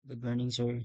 Good morning, sir.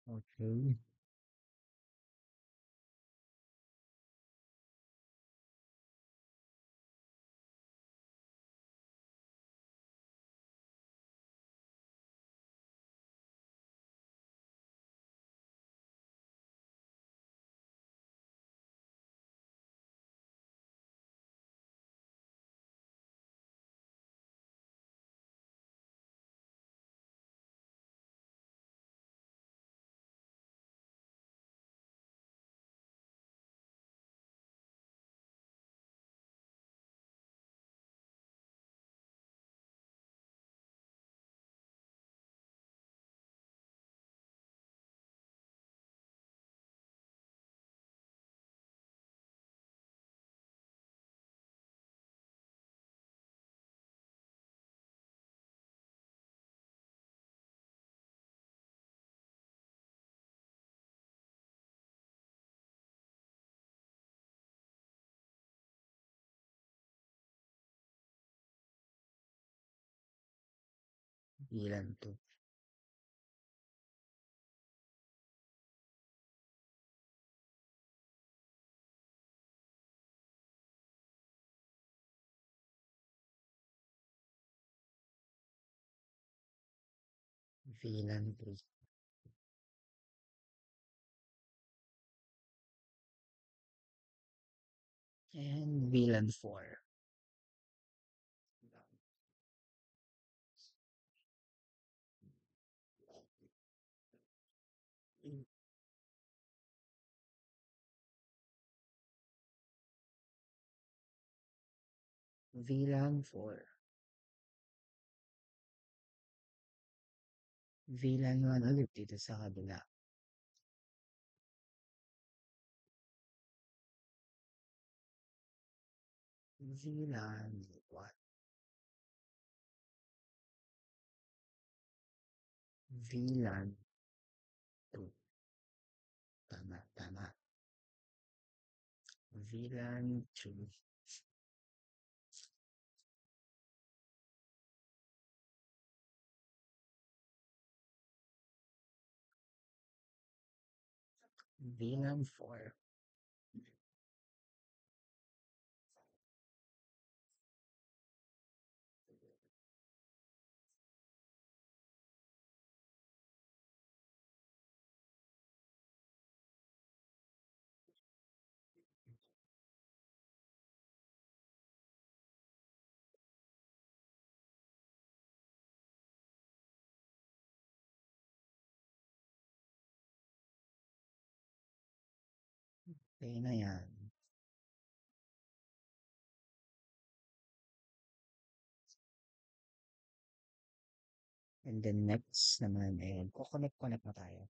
Okay. Ilan to? VLAN 3 and VLAN 4. VLAN 4. VLAN 1 ulit dito sa kabila. VLAN 1. VLAN 2. Tama, tama. VLAN 2. VLAN 4. Okay na yan. And then next naman, kukonect-connect na tayo.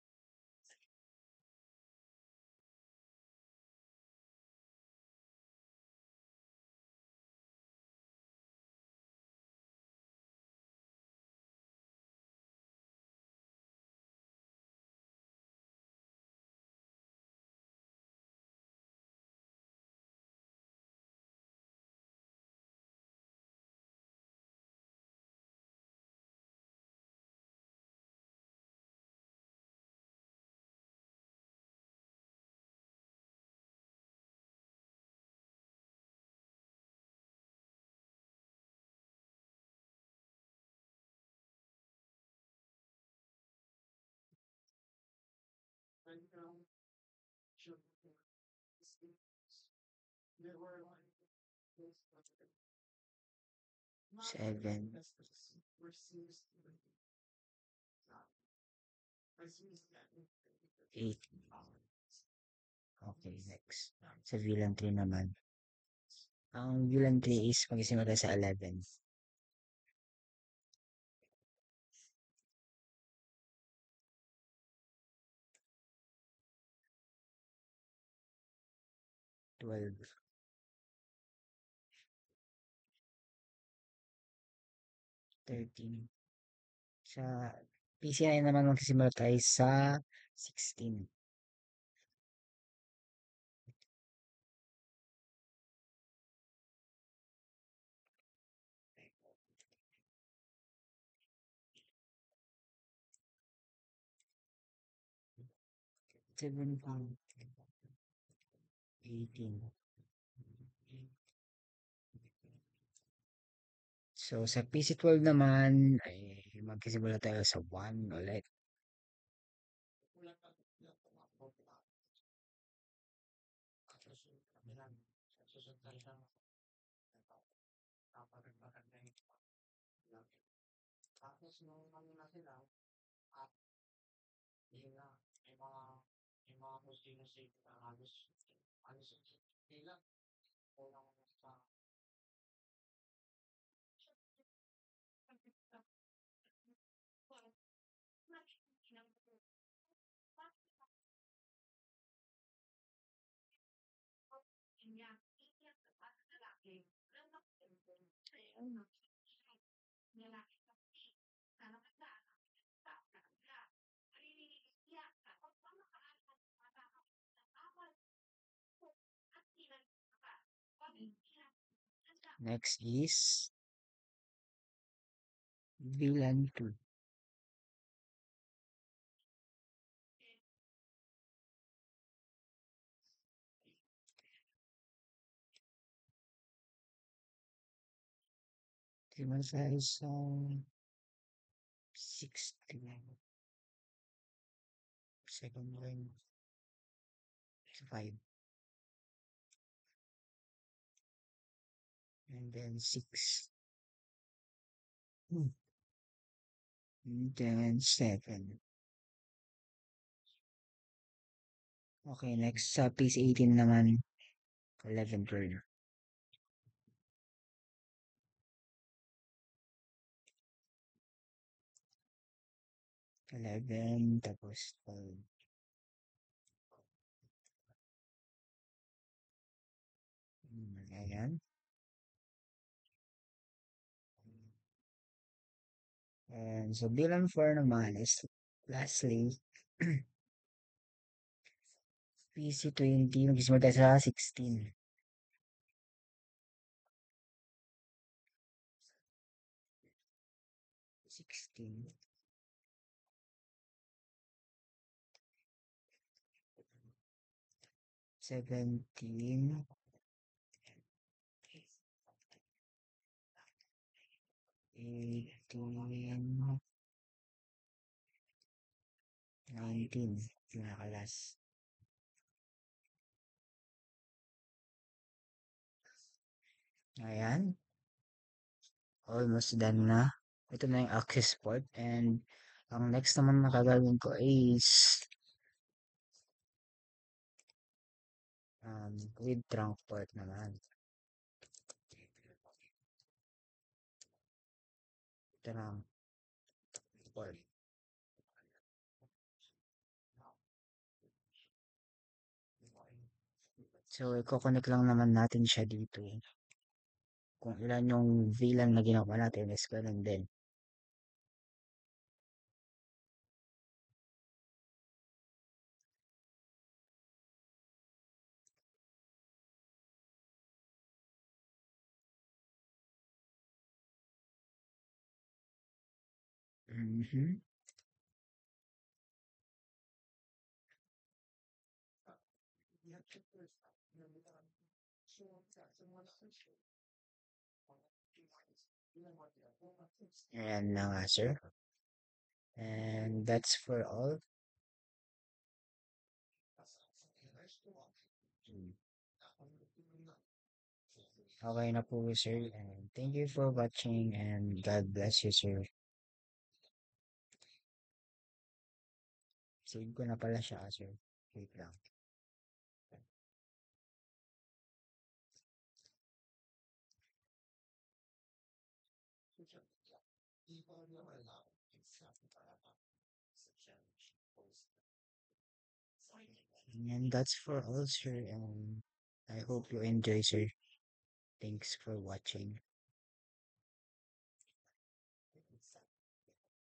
Seven, eight. Okay, next. Sa VLAN 3 naman. Ang VLAN 3 is magsisimula sa 11. 12, 13. Sa PCI naman magsisimula tayo sa 16. 17, 18. So, sa PC12 naman, ay magsisimula tayo sa 1 ulit. Next is VLAN 2. Simula tayo sa 16. Second line, 5. And then 6. And then 7. Okay, next sa piece 18 naman, 11 turn. 11, tapos 12. Ayan. And so bilang 4 naman is lastly, PC20, mag-simula tayo sa 16. 16. 17. 18. 19. Pinakalas. Ayan. Almost done na. Ito na yung access port. And ang next naman na gagawin ko is with trunk part naman. Trunk part. So, i-connect lang naman natin siya dito. Kung ilan yung VLAN na ginawa natin is ganun din. Mhm. Ayan na nga, sir. And that's for all. Okay na po, sir. And thank you for watching and God bless you, sir. Save ko na pala siya, sir. Wait lang. And that's for all, sir. And I hope you enjoy, sir. Thanks for watching.